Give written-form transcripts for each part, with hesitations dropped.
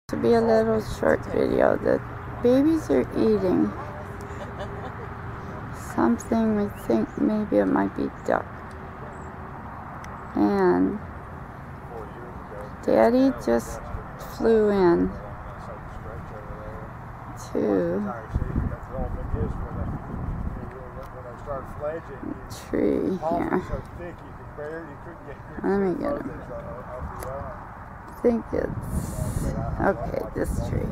To be a little short video. The babies are eating something. We think maybe it might be duck, and Daddy just flew in to tree here. Let me get him. I think it's okay, this tree.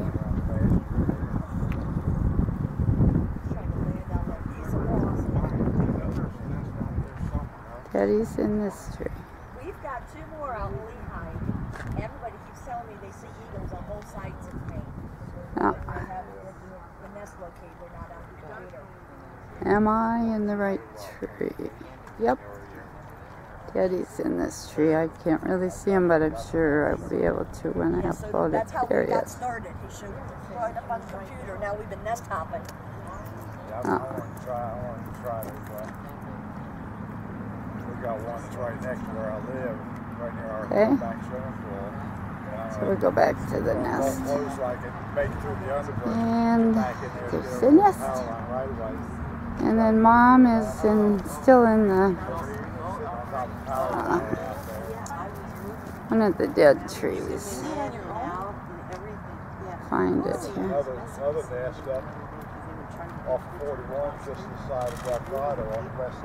Daddy's in this tree. We've got two more out in Lehigh. Everybody keeps telling me they see eagles on both sides of me. Oh. The nest located, they're not on the computer. Am I in the right tree? Yep. Daddy's in this tree. I can't really see him, but I'm sure I'll be able to when I upload it. That's how There we he got is. started. He showed right up on the computer. Now we've been nest hopping. Yeah, I want to try this. We got one that's right next to where I live, right near our back swimming pool. So we go back to the nest. Close so I can make it through the underbrush. And Back in there, there's the nest. right away. And then Mom is still in the one of the dead trees. Find it here. Another nest up off 41, just the side of Delgado, off the west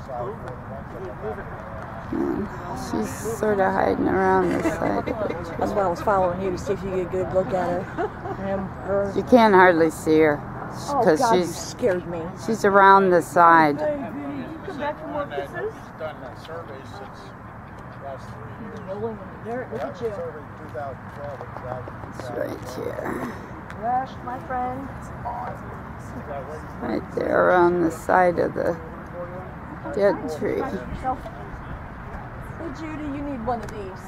side of 41. And she's sort of hiding around the side of the tree. That's why I was following you to see if you get a good look at her. You can't hardly see her because God, you scared me. she's around the side. Hey, you come back from work, this is? Done surveys since last 3 years. There, look at you. Survey 2012. It's right here. Rush, my friend. Right there around the side of the dead tree. Hey, Judy, you need one of these.